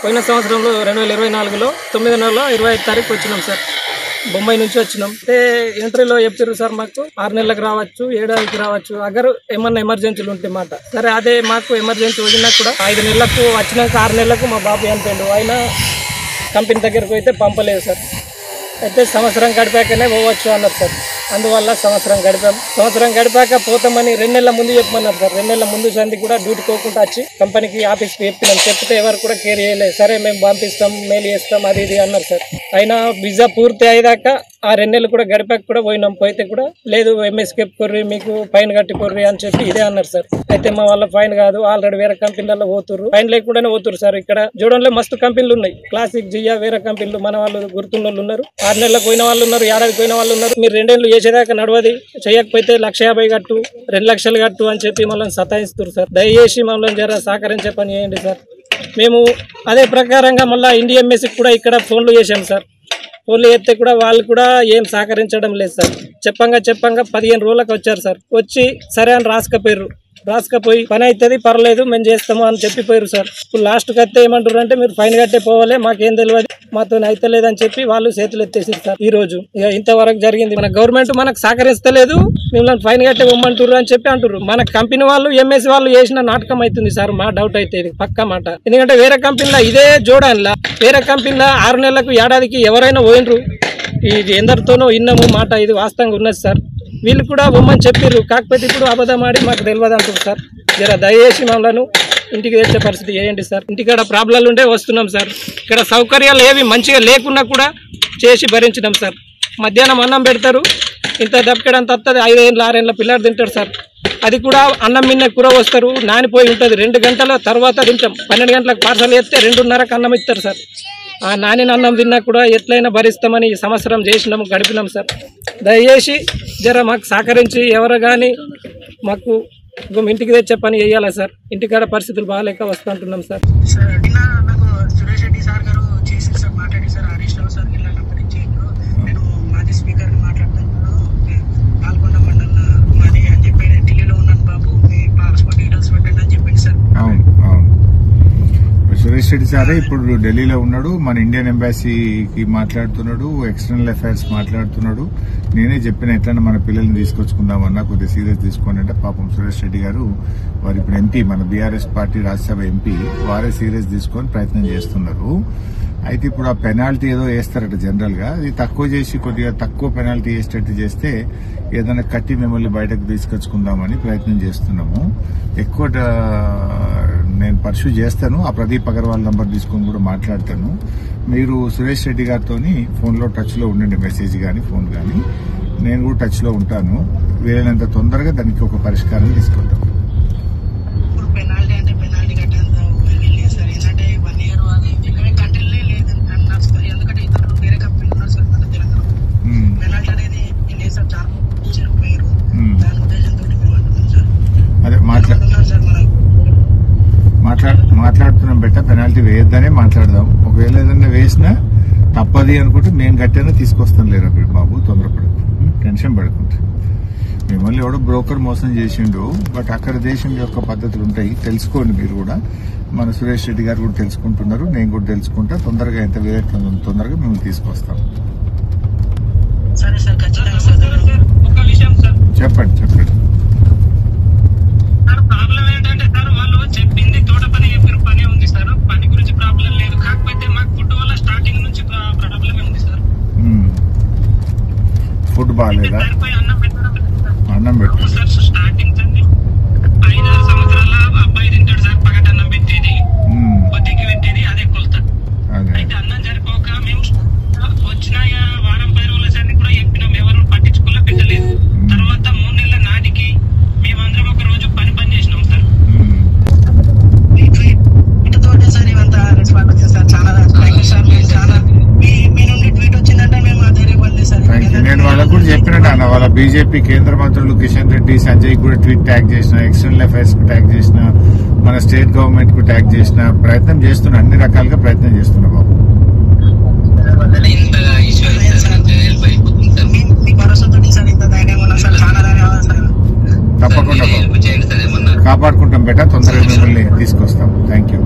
పోయిన సంవత్సరంలో 2024లో 9వ నెలలో 25వ తారీఖు వచ్చినాం సార్. బొంబాయి నుంచి వచ్చినాం. అంటే ఎంట్రీలో చెప్పారు సార్ మాకు 6 నెలలకు రావచ్చు, 7 నెలలకు రావచ్చు, అగర్ ఏమన్నా ఎమర్జెన్సీలు ఉంటే మాట. సరే అదే మాకు ఎమర్జెన్సీ వదిలినా కూడా 5 నెలలకు వచ్చినాక 6 నెలలకు మా బాబు చనిపోయిండు. ఆయన కంపెనీ దగ్గరకు అయితే పంపలేదు సార్. అయితే సంవత్సరం గడిపాకనే పోవచ్చు అన్నారు సార్. అందువల్ల సంవత్సరం గడిపాం. సంవత్సరం గడిపాక పోతామని 2 నెలల ముందు చెప్పమన్నారు సార్. 2 నెలల ముందు సంది కూడా డ్యూటీ పోకుండా వచ్చి కంపెనీకి ఆఫీస్కి చెప్పినాం. చెప్తే ఎవరు కూడా కేర్ చేయలేదు. సరే మేము పంపిస్తాం, మెయిల్ చేస్తాం, అది ఇది అన్నారు సార్. అయినా వీసా పూర్తి అయ్యాక ఆ 2 నెలలు కూడా గడిపాక కూడా పోయినాం. పోయితే కూడా లేదు ఎంఎస్కేప్ కొర్రి, మీకు ఫైన్ కట్టి కొర్రి అని చెప్పి ఇదే అన్నారు సార్. అయితే మా వాళ్ళ ఫైన్ కాదు, ఆల్రెడీ వేరే కంపెనీలలో పోతుర్రు, ఫైన్ లేకుండానే పోతురు సార్. ఇక్కడ జూడంలో మస్తు కంపెనీలు ఉన్నాయి, క్లాసిక్, జియా, వేరే కంపెనీలు మన వాళ్ళు గుర్తున్న వాళ్ళు ఉన్నారు. 6 నెలలకు పోయిన వాళ్ళు ఉన్నారు, ఏడాదికి పోయిన వాళ్ళు ఉన్నారు. మీరు 2 ఏళ్ళు చేసేదాకా నడవది, చేయకపోతే 1,50,000 కట్టు, 2 లక్షలు కట్టు అని చెప్పి మమ్మల్ని సతాయిస్తారు సార్. దయచేసి మమ్మల్ని జర సహకరించే పని చేయండి సార్. మేము అదే ప్రకారంగా మళ్ళీ ఇండిఎంఎస్కి కూడా ఇక్కడ ఫోన్లు చేసాం సార్. ఫోన్లు చేస్తే కూడా వాళ్ళు కూడా ఏం సహకరించడం లేదు సార్. చెప్పంగా 15 రోజులకు వచ్చారు సార్. వచ్చి సరే అని రాసుకపోయి పని అవుతుంది, పర్లేదు మేము చేస్తాము అని చెప్పిపోయారు సార్. ఇప్పుడు లాస్ట్కి వస్తే ఏమంటారు అంటే మీరు ఫైన్ కట్టే పోవాలి, మాకేం తెలియదు, మాతో అయితే లేదని చెప్పి వాళ్ళు చేతులు ఎత్తేసారు సార్. ఈ రోజు ఇంతవరకు జరిగింది. మన గవర్నమెంట్ మనకు సహకరిస్తలేదు, మిమ్మల్ని ఫైన్ కట్టే ఇవ్వమంటారు అని చెప్పి అంటారు. మన కంపెనీ వాళ్ళు ఎంఎస్ వాళ్ళు చేసిన నాటకం అవుతుంది సార్. మా డౌట్ అయితే ఇది పక్కా మాట. ఎందుకంటే వేరే కంపెనీలో ఇదే జోడాన్లా వేరే కంపెనీలో 6 నెలలకు ఏడాదికి ఎవరైనా పోయినరు. ఇది ఎందరితోనో విన్నాము మాట, ఇది వాస్తవంగా ఉన్నది సార్. వీళ్ళు కూడా బొమ్మని చెప్పారు, కాకపోతే ఇప్పుడు అబద్ధం ఆడి మాకు తెలియదు అంటారు సార్. జర దయచేసి మమ్మల్ని ఇంటికి తెచ్చే పరిస్థితి చేయండి సార్. ఇంటికాడ ప్రాబ్లాలు ఉంటే వస్తున్నాం సార్. ఇక్కడ సౌకర్యాలు ఏవి మంచిగా లేకున్నా కూడా చేసి భరించినాం సార్. మధ్యాహ్నం అన్నం పెడతారు, ఇంత దప్పకడంత వస్తుంది, 5 ఏళ్ళ 6 ఏళ్ళ పిల్లలు తింటారు సార్. అది కూడా అన్నం మిన్న కూర వస్తారు, నానిపోయి ఉంటుంది. 2 గంటల తర్వాత తింటాం. 12 గంటలకు పార్సల్ చేస్తే 2:30కు అన్నం ఇస్తారు సార్. ఆ నానిన అన్నం తిన్నా కూడా ఎట్లయినా భరిస్తామని ఈ సంవత్సరం చేసినాము, గడిపినాం సార్. దయచేసి జర మాకు సహకరించి ఎవరు కానీ మాకు ఇంటికి తెచ్చే పని చేయాలి సార్. ఇంటికాడ పరిస్థితులు బాగాలేక వస్తుంటున్నాం సార్. సురేష్ రెడ్డి సార్ గారు చేసి సార్ మాట్లాడి సార్ హరీష్ రావు సార్ నుంచి నేను మాజీ స్పీకర్ మాట్లాడుతున్నాను, పాల్గొండ మండలం మాది అని చెప్పి ఢిల్లీలో ఉన్నాను బాబు, మీ పాస్పోర్ట్ డీటెయిల్స్ పెట్టండి అని చెప్పింది సార్. సురేష్ రెడ్డి సారే ఇప్పుడు ఢిల్లీలో ఉన్నాడు, మన ఇండియన్ ఎంబాసీకి మాట్లాడుతున్నాడు, ఎక్స్టర్నల్ అఫైర్స్ మాట్లాడుతున్నాడు. నేనే చెప్పిన ఎట్లన్నా మన పిల్లల్ని తీసుకొచ్చుకుందామన్నా కొద్దిగా సీరియస్ తీసుకోండి అంటే పాపం సురేష్ రెడ్డి గారు వారు ఇప్పుడు ఎంపీ, మన బీఆర్ఎస్ పార్టీ రాజ్యసభ ఎంపీ, వారే సీరియస్ తీసుకొని ప్రయత్నం చేస్తున్నారు. అయితే ఇప్పుడు ఆ పెనాల్టీ ఏదో వేస్తారట జనరల్ గా, అది తక్కువ చేసి కొద్దిగా తక్కువ పెనాల్టీ వేసేటట్టు చేస్తే ఏదైనా కట్టి మిమ్మల్ని బయటకు తీసుకొచ్చుకుందామని ప్రయత్నం చేస్తున్నాము. ఎక్కువ నేను పర్సూ చేస్తాను, ఆ ప్రదీప్ అగర్వాల్ నంబర్ తీసుకొని కూడా మాట్లాడతాను. మీరు సురేష్ రెడ్డి గారితో ఫోన్లో టచ్లో ఉండండి, మెసేజ్ కానీ ఫోన్ కానీ. నేను కూడా టచ్లో ఉంటాను. వీలైనంత తొందరగా దానికి ఒక పరిష్కారం తీసుకుంటాం. అదే మాట్లాడుతున్నాం బెట్ట, పెనాల్టీ వేయొద్దనే మాట్లాడదాం. ఒకవేళ ఏదన్నా వేసినా తప్పది అనుకుంటే మేము గట్టైనా తీసుకొస్తాం. లేరా బాబు, తొందరపడకు, టెన్షన్ పడకుండా. మిమ్మల్ని ఎవడో బ్రోకర్ మోసం చేసిండు, బట్ అక్కడ దేశం యొక్క పద్ధతులు ఉంటాయి, తెలుసుకోండి మీరు కూడా. మన సురేష్ రెడ్డి గారు కూడా తెలుసుకుంటున్నారు, నేను కూడా తెలుసుకుంటా. తొందరగా ఎంత వేయట్లేదు తొందరగా మేము తీసుకొస్తాం. చెప్పండి. ప్రాబ్లం ఏంటంటే సార్ వాళ్ళు చెప్పింది తోట పని చెప్పారు, పని ఉంది సార్, పని గురించి ప్రాబ్లం లేదు. కాకపోతే మాకు ఫుడ్ వల్ల స్టార్టింగ్ నుంచి ప్రాబ్లమే ఉంది సార్. ఫుడ్ బాగాలేదా? అన్నం పెట్టారు సార్. స్టార్టింగ్ 5-6 సంవత్సరాల అబ్బాయి తింటాడు సార్, పగటి అన్నం పెట్టేది, పొద్దుకి పెట్టేది, అదే కొలత. అయితే అన్నం సరిపోక మేము వచ్చిన వారం 10 రోజుల సార్ని కూడా చెప్పినాం, ఎవరు పట్టించుకోలే, పెట్టలేదు. తర్వాత 3 నెలల నాటికి మేమందరం ఒక రోజు పని చేసినాం సార్. ఇటుతోటే సార్ ఇవంతా రెస్పాండ్ వచ్చింది సార్. చాలా థ్యాంక్ యూ సార్. మీరు చాలా మీ నుండి ట్వీట్ వచ్చిందంటే మేము అదే రేపల్లి సార్. నేను వాళ్ళకు కూడా చెప్పినట్టు అన్న, వాళ్ళ బీజేపీ కేంద్ర మంత్రులు కిషన్ రెడ్డి, సంజయ్ కూడా ట్వీట్ ట్యాగ్ చేసిన, ఎక్స్టర్నల్ అఫైర్స్ కు ట్యాగ్ చేసిన, మన స్టేట్ గవర్నమెంట్ కు ట్యాగ్ చేసిన, ప్రయత్నం చేస్తున్నా, అన్ని రకాలుగా ప్రయత్నం చేస్తున్నా బాబు. మీ భరోసాతో సార్ ఇంత ధైర్యం ఉన్నా సార్, చాలా ధన్యవాదాలు సార్. తప్పకుండా కాపాడుకుంటాం బెట, తొందరగా మిమ్మల్ని తీసుకొస్తాం. Thank you.